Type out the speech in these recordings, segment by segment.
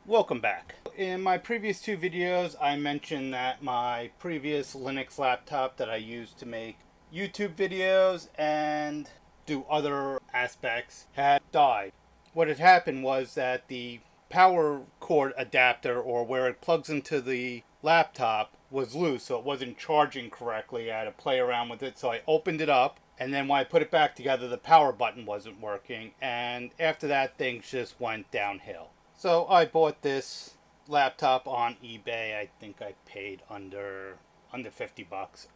Welcome back. In my previous two videos, I mentioned that my previous Linux laptop that I used to make YouTube videos and do other aspects had died. What had happened was that the power cord adapter, or where it plugs into the laptop, was loose, so it wasn't charging correctly. I had to play around with it, so I opened it up, and then when I put it back together, the power button wasn't working, and after that, things just went downhill. So I bought this laptop on eBay. I think I paid under 50 bucks.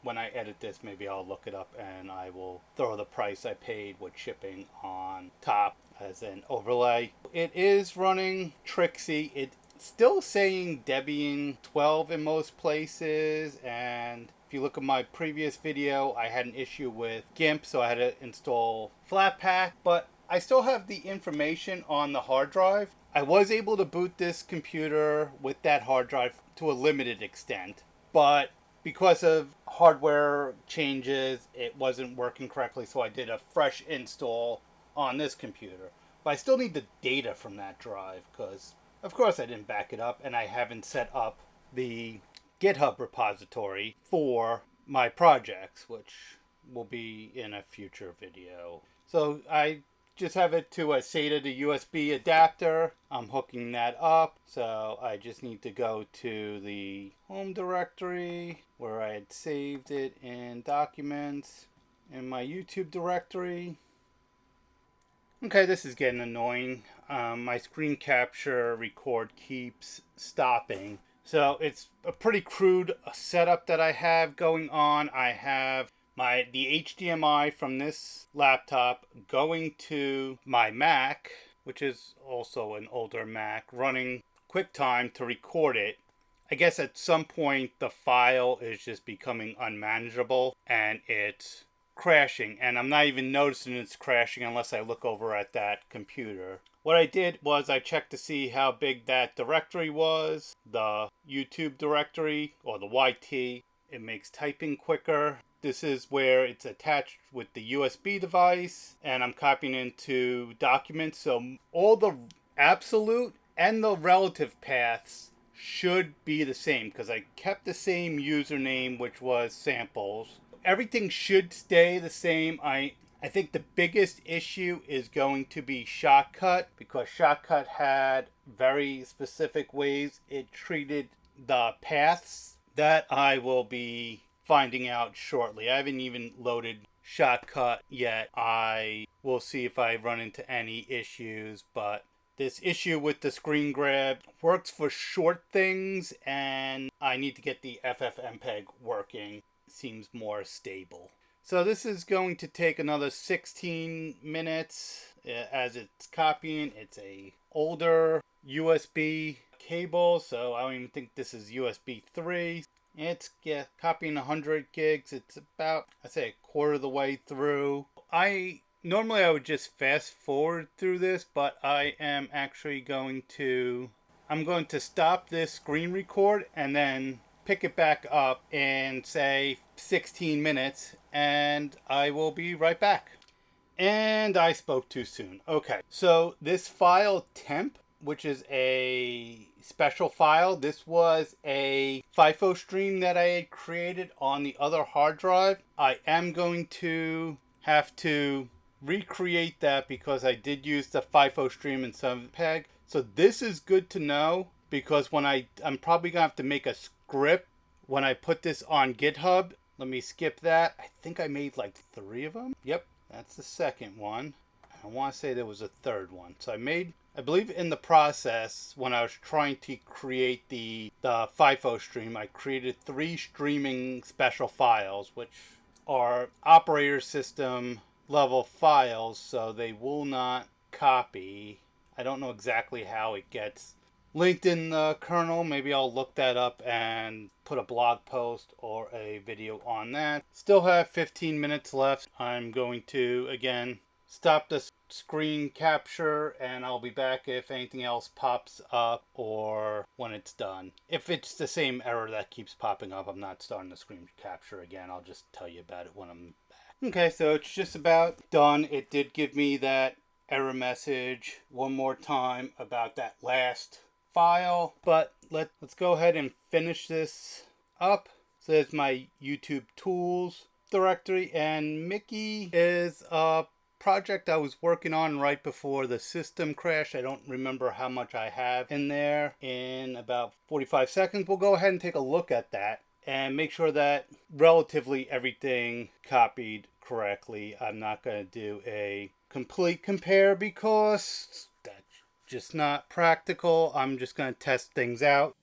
When I edit this, maybe I'll look it up and I will throw the price I paid with shipping on top as an overlay. It is running Trixie. It's still saying Debian 12 in most places, and if you look at my previous video, I had an issue with GIMP, so I had to install Flatpak, but I still have the information on the hard drive. I was able to boot this computer with that hard drive to a limited extent, but because of hardware changes, it wasn't working correctly, so I did a fresh install on this computer. But I still need the data from that drive because, of course, I didn't back it up, and I haven't set up the GitHub repository for my projects, which will be in a future video. So I just have it to a SATA to USB adapter. I'm hooking that up. So I just need to go to the home directory where I had saved it in documents in my YouTube directory. Okay, this is getting annoying. My screen capture record keeps stopping. So it's a pretty crude setup that I have going on. I have the HDMI from this laptop going to my Mac, which is also an older Mac, running QuickTime to record it. I guess at some point the file is just becoming unmanageable and it's crashing, and I'm not even noticing it's crashing unless I look over at that computer. What I did was I checked to see how big that directory was, the YouTube directory or the YT. It makes typing quicker. This is where it's attached with the USB device, and I'm copying into documents. So all the absolute and the relative paths should be the same because I kept the same username, which was samples. Everything should stay the same. I think the biggest issue is going to be Shotcut, because Shotcut had very specific ways it treated the paths that I will be finding out shortly. I haven't even loaded Shotcut yet. I will see if I run into any issues, but this issue with the screen grab works for short things, and I need to get the FFMPEG working. It seems more stable. So this is going to take another 16 minutes as it's copying. It's a older USB cable, so I don't even think this is USB 3. It's copying 100 gigs. It's about, I'd say, a quarter of the way through. Normally I would just fast forward through this, but I am actually going to stop this screen record and then pick it back up in, say, 16 minutes, and I will be right back. And I spoke too soon. Okay, so this file temp, which is a special file, this was a FIFO stream that I had created on the other hard drive. I am going to have to recreate that because I did use the FIFO stream in some FFmpeg. So this is good to know, because when I'm probably gonna have to make a script when I put this on GitHub. Let me skip that. I think I made like 3 of them. Yep, that's the second one. I want to say there was a third one. So I believe in the process, when I was trying to create the FIFO stream, I created 3 streaming special files, which are operator system level files, so they will not copy. I don't know exactly how it gets linked in the kernel. Maybe I'll look that up and put a blog post or a video on that. Still have 15 minutes left. I'm going to, again, stop the screen capture, and I'll be back if anything else pops up or when it's done. If it's the same error that keeps popping up, I'm not starting the screen capture again. I'll just tell you about it when I'm back. Okay, so it's just about done. It did give me that error message one more time about that last file. But let's go ahead and finish this up. So there's my YouTube tools directory, and Mickey is a project I was working on right before the system crash. I don't remember how much I have in there. In about 45 seconds, we'll go ahead and take a look at that and make sure that relatively everything copied correctly. I'm not going to do a complete compare because that's just not practical. I'm just going to test things out.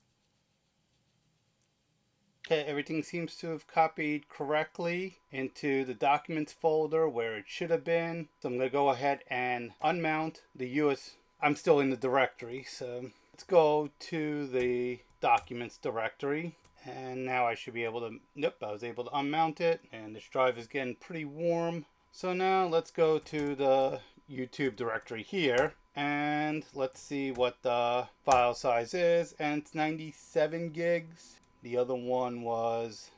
Okay, everything seems to have copied correctly into the documents folder where it should have been. So I'm going to go ahead and unmount the US. I'm still in the directory, so let's go to the documents directory. And now I should be able to, nope, I was able to unmount it. And this drive is getting pretty warm. So now let's go to the YouTube directory here. And let's see what the file size is. And it's 97 gigs. The other one was,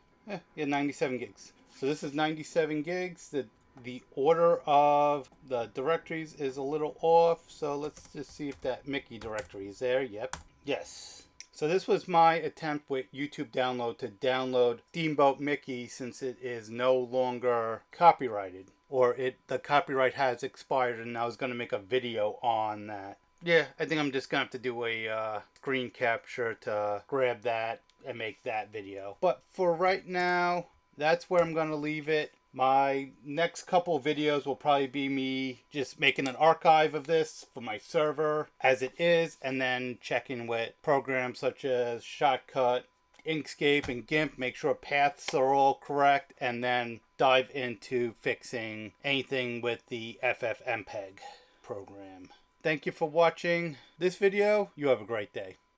97 gigs. So this is 97 gigs. The order of the directories is a little off. So let's just see if that Mickey directory is there. Yep. Yes. So this was my attempt with YouTube Download to download Steamboat Mickey, since it is no longer copyrighted, or the copyright has expired, and I was going to make a video on that. Yeah, I think I'm just going to have to do a screen capture to grab that and make that video. But for right now, that's where I'm going to leave it. My next couple of videos will probably be me just making an archive of this for my server as it is, and then checking with programs such as Shotcut, Inkscape, and GIMP, make sure paths are all correct, and then dive into fixing anything with the FFMPEG program. Thank you for watching this video. You have a great day.